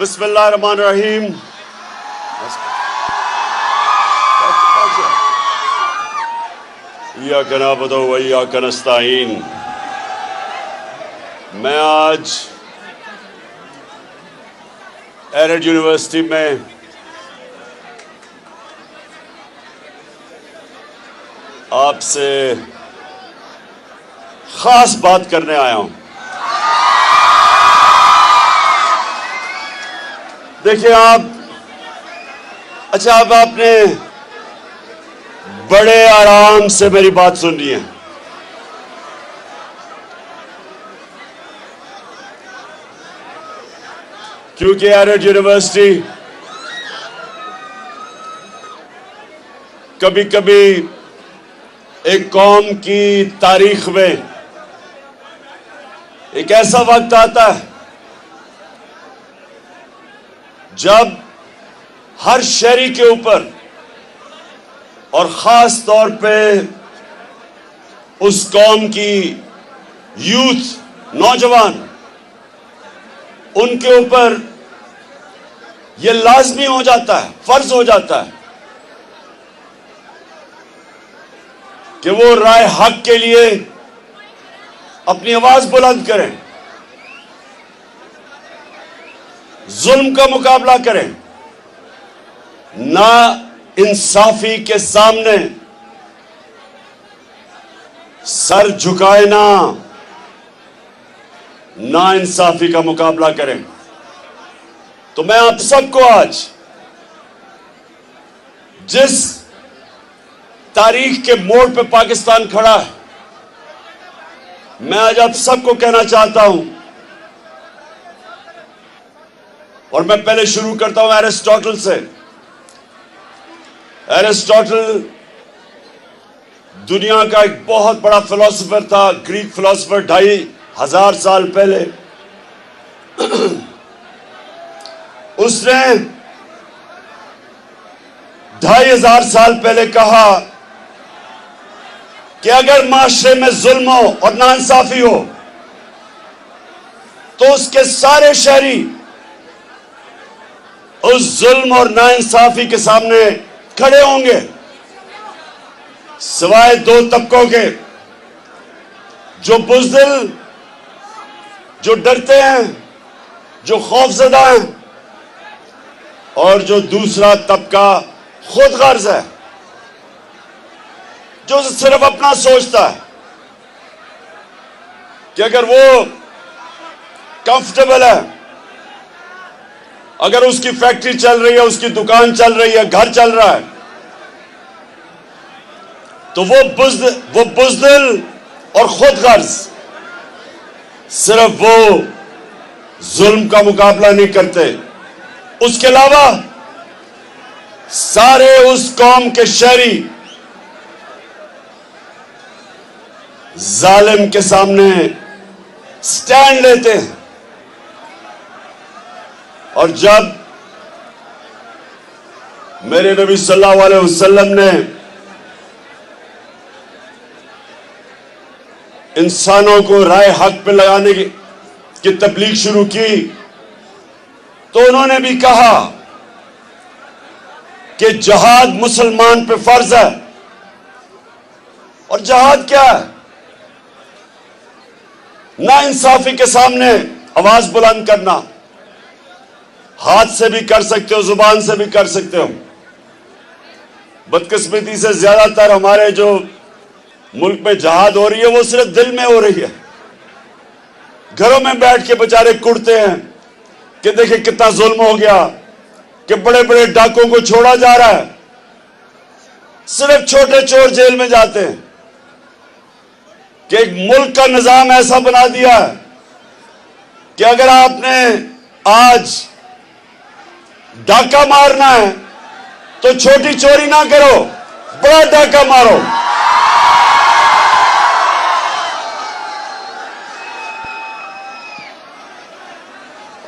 بسم اللہ الرحمن الرحیم. ایاک نعبد و ایاک نستعین. میں آج ایرڈ یونیورسٹی میں آپ سے خاص بات کرنے آیا ہوں. دیکھیں اب آپ نے بڑے آرام سے میری بات سننی ہے. کیونکہ ایرڈ یونیورسٹی کبھی کبھی ایک قوم کی تاریخ میں ایک ایسا وقت آتا ہے جب ہر شہری کے اوپر اور خاص طور پہ اس قوم کی یوتھ، نوجوان، ان کے اوپر یہ لازمی ہو جاتا ہے، فرض ہو جاتا ہے کہ وہ رائے حق کے لیے اپنی آواز بلند کریں، ظلم کا مقابلہ کریں، نا انصافی کے سامنے سر جھکائے نا انصافی کا مقابلہ کریں. تو میں آپ سب کو آج جس تاریخ کے موڑ پہ پاکستان کھڑا ہے، میں آج آپ سب کو کہنا چاہتا ہوں، اور میں پہلے شروع کرتا ہوں ایرسٹوٹل سے. ایرسٹوٹل دنیا کا ایک بہت بڑا فلسفر تھا، گریک فلسفر، 2500 سال پہلے. اس نے 2500 سال پہلے کہا کہ اگر معاشرے میں ظلم ہو اور ناانصافی ہو تو اس کے سارے شہری اس ظلم اور ناانصافی کے سامنے کھڑے ہوں گے، سوائے دو طبقوں کے، جو بزدل، جو ڈرتے ہیں، جو خوفزدہ ہیں، اور جو دوسرا طبقہ خود غرض ہے، جو صرف اپنا سوچتا ہے کہ اگر وہ کمفرٹیبل ہے، اگر اس کی فیکٹری چل رہی ہے، اس کی دکان چل رہی ہے، گھر چل رہا ہے، تو وہ بزدل اور خود غرض صرف وہ ظلم کا مقابلہ نہیں کرتے، اس کے علاوہ سارے اس قوم کے شہری ظالم کے سامنے سٹینڈ لیتے ہیں. اور جب میرے نبی صلی اللہ علیہ وسلم نے انسانوں کو رائے حق پہ لگانے کی تبلیغ شروع کی تو انہوں نے بھی کہا کہ جہاد مسلمان پہ فرض ہے. اور جہاد کیا ہے؟ نا انصافی کے سامنے آواز بلند کرنا. ہاتھ سے بھی کر سکتے ہو، زبان سے بھی کر سکتے ہو. بدقسمتی سے زیادہ تر ہمارے جو ملک میں جہاد ہو رہی ہے وہ صرف دل میں ہو رہی ہے. گھروں میں بیٹھ کے بیچارے کڑتے ہیں کہ دیکھیں کتنا ظلم ہو گیا، کہ بڑے بڑے ڈاکوں کو چھوڑا جا رہا ہے، صرف چھوٹے چور جیل میں جاتے ہیں. کہ ایک ملک کا نظام ایسا بنا دیا ہے کہ اگر آپ نے آج ڈاکہ مارنا ہے تو چھوٹی چوری نہ کرو، بڑا ڈاکہ مارو.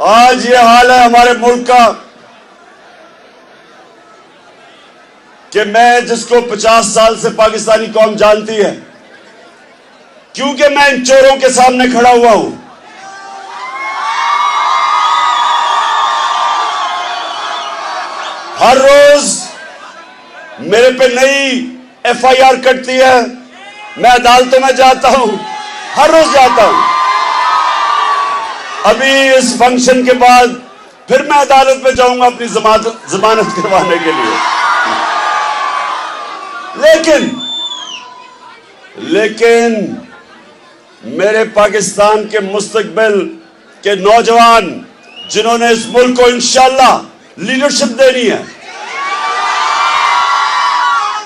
آج یہ حال ہے ہمارے ملک کا کہ میں جس کو 50 سال سے پاکستانی قوم جانتی ہے، کیونکہ میں ان چوروں کے سامنے کھڑا ہوا ہوں. ہر روز میرے پہ نئی FIR کٹتی ہے، میں عدالتوں میں جاتا ہوں، ہر روز جاتا ہوں. ابھی اس فنکشن کے بعد پھر میں عدالت میں جاؤں گا اپنی ضمانت کروانے کے لیے. لیکن میرے پاکستان کے مستقبل کے نوجوان جنہوں نے اس ملک کو انشاءاللہ لیڈرشپ دینی ہے،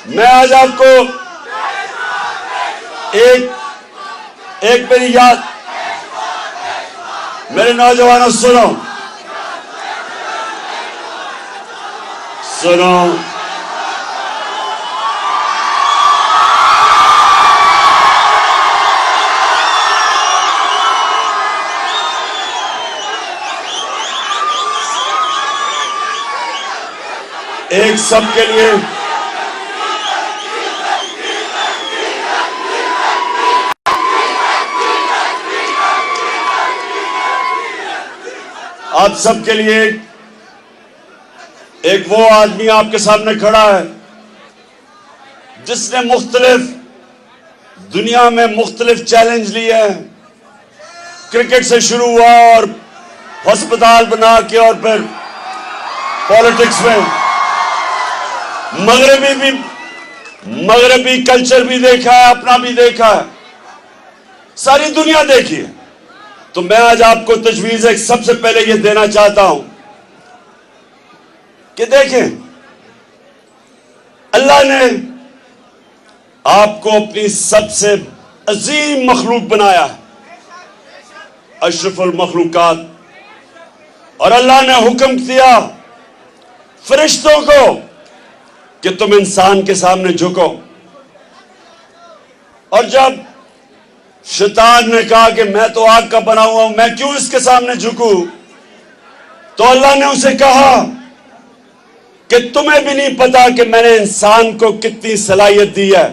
میں آج آپ کو ایک میری یاد، میرے نوجوانوں سنو، ایک سب کے لیے آپ سب کے لیے ایک وہ آدمی آپ کے سامنے کھڑا ہے جس نے دنیا میں مختلف چیلنج لیے ہیں. کرکٹ سے شروع ہوا اور ہسپتال بنا کے اور پھر پالیٹکس میں مغربی کلچر بھی دیکھا ہے، اپنا بھی دیکھا ہے، ساری دنیا دیکھی ہے. تو میں آج آپ کو تجویز ایک سب سے پہلے یہ دینا چاہتا ہوں کہ دیکھیں، اللہ نے آپ کو اپنی سب سے عظیم مخلوق بنایا ہے، اشرف المخلوقات، اور اللہ نے حکم دیا فرشتوں کو کہ تم انسان کے سامنے جھکو. اور جب شیطان نے کہا کہ میں تو آگ کا بنا ہوا ہوں، میں کیوں اس کے سامنے جھکوں، تو اللہ نے اسے کہا کہ تمہیں بھی نہیں پتا کہ میں نے انسان کو کتنی صلاحیت دی ہے،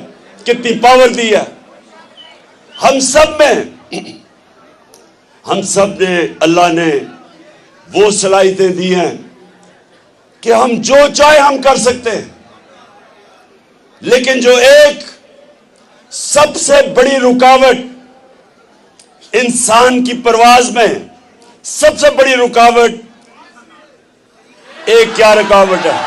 کتنی پاور دی ہے. ہم سب نے اللہ نے وہ صلاحیتیں دی ہیں کہ ہم جو چاہے ہم کر سکتے ہیں. لیکن جو ایک سب سے بڑی رکاوٹ انسان کی پرواز میں، سب سے بڑی رکاوٹ، ایک کیا رکاوٹ ہے؟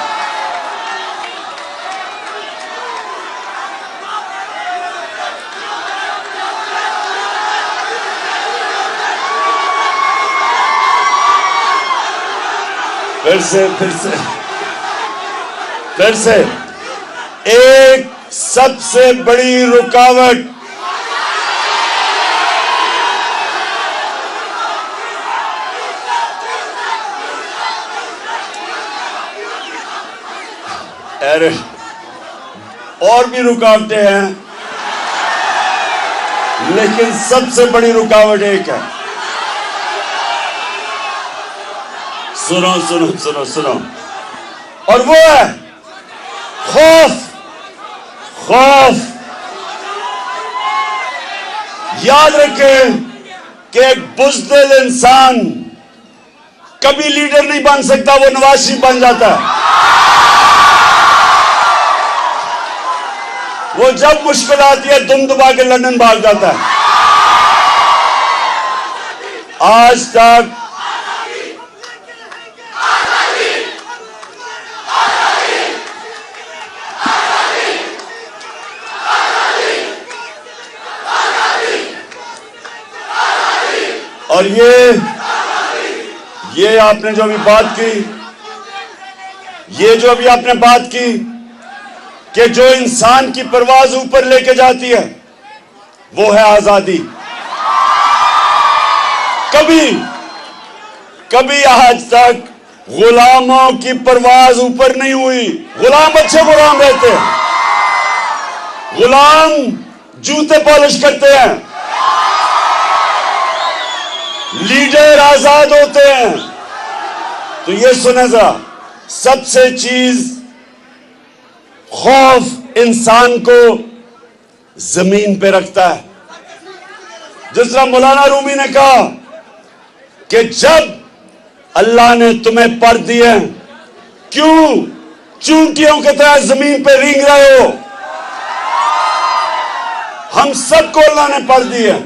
پھر سے ایک سب سے بڑی رکاوٹ اور بھی رکاوٹیں ہیں، لیکن سب سے بڑی رکاوٹ ایک ہے. سنو اور وہ ہے خوف. یاد رکھیں کہ ایک بزدل انسان کبھی لیڈر نہیں بن سکتا، وہ نواز شریف بن جاتا ہے. وہ جب مشکل آتی ہے دم دبا کے لندن بھاگ جاتا ہے. آج تک اور یہ آپ نے جو ابھی بات کی، آپ نے بات کی کہ جو انسان کی پرواز اوپر لے کے جاتی ہے وہ ہے آزادی. کبھی آج تک غلاموں کی پرواز اوپر نہیں ہوئی. غلام اچھے غلام رہتے ہیں، غلام جوتے پالش کرتے ہیں، لیڈر آزاد ہوتے ہیں. تو یہ سنیں ذرا، سب سے چیز خوف انسان کو زمین پہ رکھتا ہے. جس طرح مولانا رومی نے کہا کہ جب اللہ نے تمہیں پر دیے، کیوں चूंटियों की तरह जमीन पे रेंग रहे हो। हम सबको अल्लाह ने पढ़ दी है।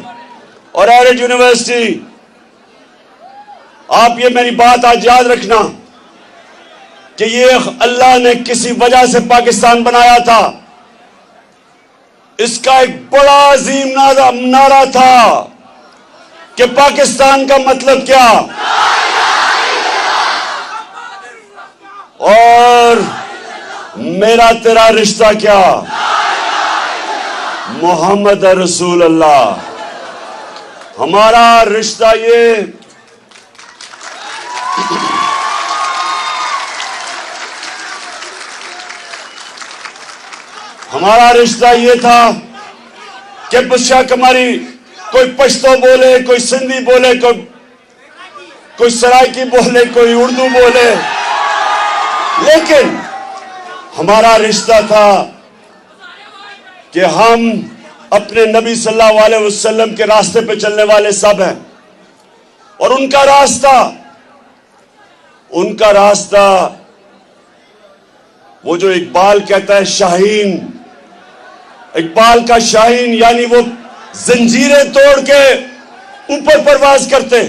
और एरेड यूनिवर्सिटी, आप ये मेरी बात आज याद रखना कि ये अल्लाह ने किसी वजह से पाकिस्तान बनाया था। इसका एक बड़ा अजीम नारा था कि पाकिस्तान का मतलब क्या, और मेरा तेरा रिश्ता क्या, मोहम्मद रसूल अल्लाह। हमारा रिश्ता ये था कि बेशक हमारी कोई पश्तो बोले, कोई सिंधी बोले, कोई सराइकी बोले, कोई उर्दू बोले, लेकिन हमारा रिश्ता था कि हम अपने नबी सल्लल्लाहु अलैहि वसल्लम के रास्ते पे चलने वाले सब हैं। और उनका रास्ता वो जो इकबाल कहता है शाहीन, इकबाल का शाहीन यानी वो जंजीरें तोड़ के ऊपर परवाज करते।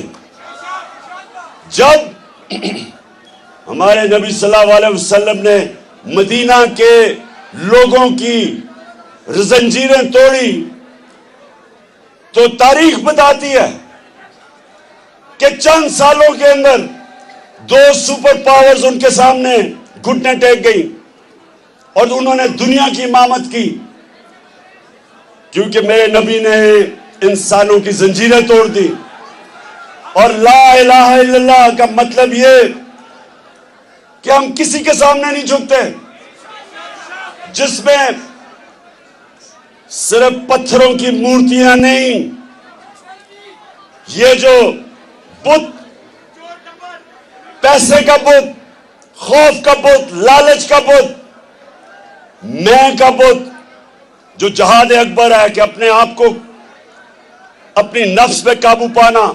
जब हमारे नबी सल्लल्लाहु अलैहि वसल्लम ने मदीना के लोगों की जंजीरें तोड़ी तो तारीख बताती है कि चंद सालों के अंदर 2 सुपर पावर्स उनके सामने घुटने टेक गई और उन्होंने दुनिया की इमामत की, क्योंकि मेरे नबी ने इंसानों की जंजीरें तोड़ दी। और ला इलाहा इल्लल्लाह का मतलब ये कि हम किसी के सामने नहीं झुकते, जिसमें सिर्फ पत्थरों की मूर्तियां नहीं, ये जो बुत, पैसे का बुत, खौफ का बुत, लालच का बुत, मैं का बुत, जो जहाद अकबर है कि अपने आप को, अपनी नफ्स पे काबू पाना,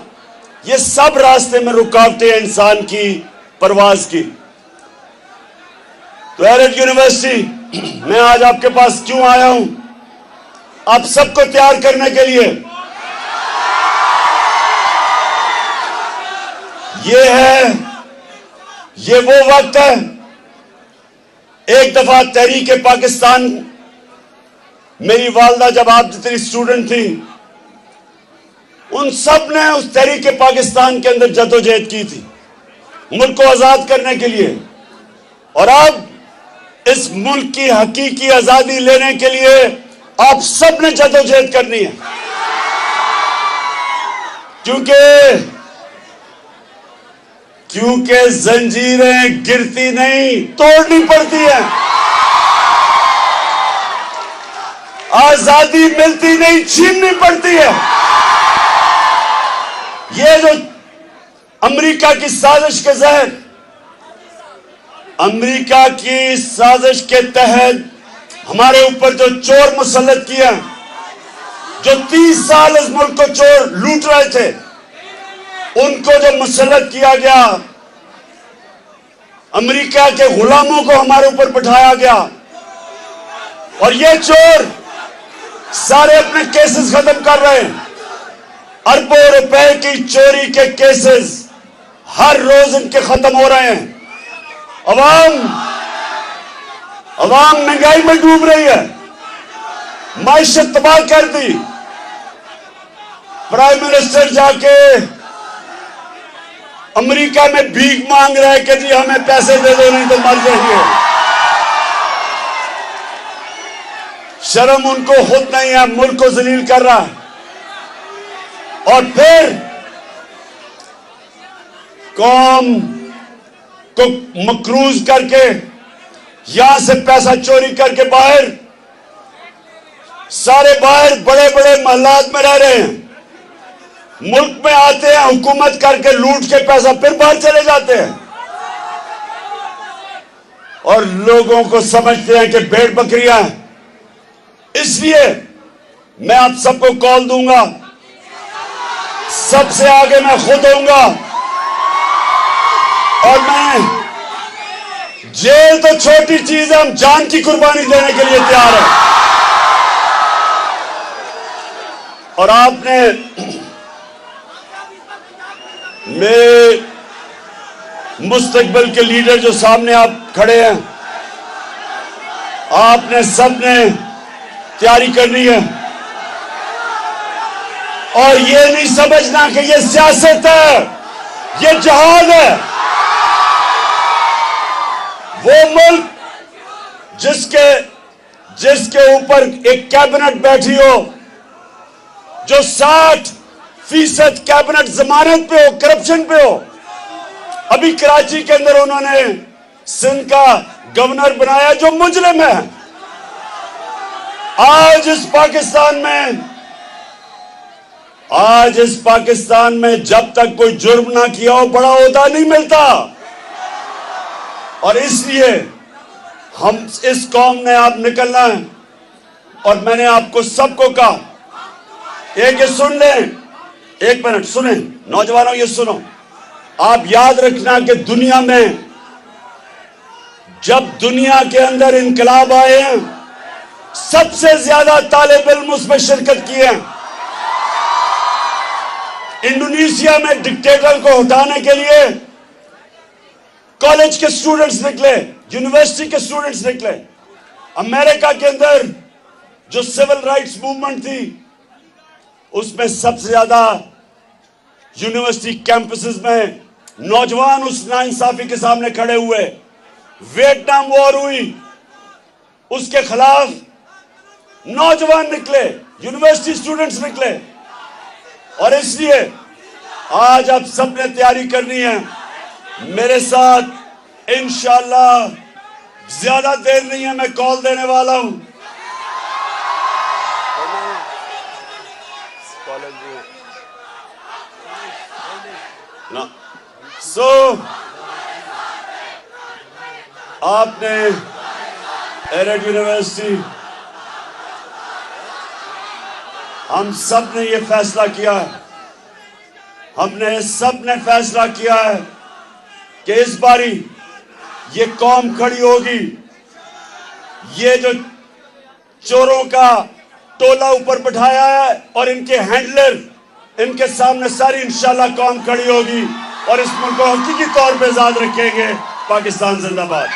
ये सब रास्ते में रुकावटें इंसान की परवाज की। तो एरेड यूनिवर्सिटी, मैं आज आपके पास क्यों आया हूं? आप सबको तैयार करने के लिए। ये वो वक्त है, एक दफा तहरीक पाकिस्तान, मेरी वालदा जब आप जितनी स्टूडेंट थी, उन सब ने उस तहरीक पाकिस्तान के अंदर जदोजहद की थी मुल्क को आजाद करने के लिए। और अब इस मुल्क की हकीकी आजादी लेने के लिए आप सब ने जदोजहद करनी है, क्योंकि जंजीरें गिरती नहीं, तोड़नी पड़ती है। आजादी मिलती नहीं, छीननी पड़ती है। ये जो अमेरिका की साजिश के जहर, अमेरिका की साजिश के तहत हमारे ऊपर जो चोर मुसल्लत किया, जो 30 साल इस मुल्क को चोर लूट रहे थे, उनको जो मुसल्लत किया गया, अमेरिका के गुलामों को हमारे ऊपर बिठाया गया। और ये चोर सारे अपने केसेस खत्म कर रहे हैं। अरबों रुपए की चोरी के केसेस हर रोज इनके खत्म हो रहे हैं। अवाम महंगाई में डूब रही है, माइशत तबाह कर दी। प्राइम मिनिस्टर जाके अमेरिका में भीख मांग रहा है कि जी हमें पैसे दे दो नहीं तो मर जाएंगे। शर्म उनको खुद नहीं है, मुल्क को जलील कर रहा है। और फिर कौम को मकरूज करके यहां से पैसा चोरी करके सारे बाहर बड़े बड़े महलात में रह रहे हैं, मुल्क में आते हैं, हुकूमत करके लूट के पैसा फिर बाहर चले जाते हैं और लोगों को समझते हैं कि भेड़ बकरियां हैं। इसलिए मैं आप सबको कॉल दूंगा, सबसे आगे मैं खुद होऊंगा और मैं जेल तो छोटी चीज है, हम जान की कुर्बानी देने के लिए तैयार हैं। और आपने मेरे मुस्तकबिल के लीडर जो सामने आप खड़े हैं, आपने सबने तैयारी करनी है और ये नहीं समझना कि ये सियासत है, ये जहाद है। वो मुल्क जिसके ऊपर एक कैबिनेट बैठी हो, जो 60% कैबिनेट जमानत पे हो, करप्शन पे हो। अभी कराची के अंदर उन्होंने सिंध का गवर्नर बनाया जो मुजरिम है। आज इस पाकिस्तान में जब तक कोई जुर्म ना किया हो, बड़ा ओहदा नहीं मिलता। और इसलिए हम इस कौम ने आप निकलना है। और मैंने आपको सबको कहा, एक ये सुन लें, एक मिनट सुने नौजवानों, ये सुनो। आप याद रखना कि दुनिया में जब दुनिया के अंदर इनकलाब आए हैं, सबसे ज्यादा तालिब इल्म उसमें शिरकत किए हैं। इंडोनेशिया में डिक्टेटर को हटाने के लिए कॉलेज के स्टूडेंट्स निकले, यूनिवर्सिटी के स्टूडेंट्स निकले। अमेरिका के अंदर जो सिविल राइट्स मूवमेंट थी, उसमें सबसे ज्यादा यूनिवर्सिटी कैंपसेस में नौजवान उस नाइंसाफी के सामने खड़े हुए। वियतनाम वॉर हुई, उसके खिलाफ नौजवान निकले, यूनिवर्सिटी स्टूडेंट्स निकले। और इसलिए आज आप सबने तैयारी करनी है मेरे साथ। इंशाअल्लाह ज्यादा देर नहीं है, मैं कॉल देने वाला हूं। आपने एरेड यूनिवर्सिटी, हम सब ने ये फैसला किया है, हमने सब ने फैसला किया है कि इस बारी ये कौम खड़ी होगी। ये जो चोरों का टोला ऊपर बिठाया है और इनके हैंडलर, इनके सामने सारी इंशाल्लाह कौम खड़ी होगी और इस मुल्क को हकीकी तौर पे आजाद रखेंगे। पाकिस्तान जिंदाबाद।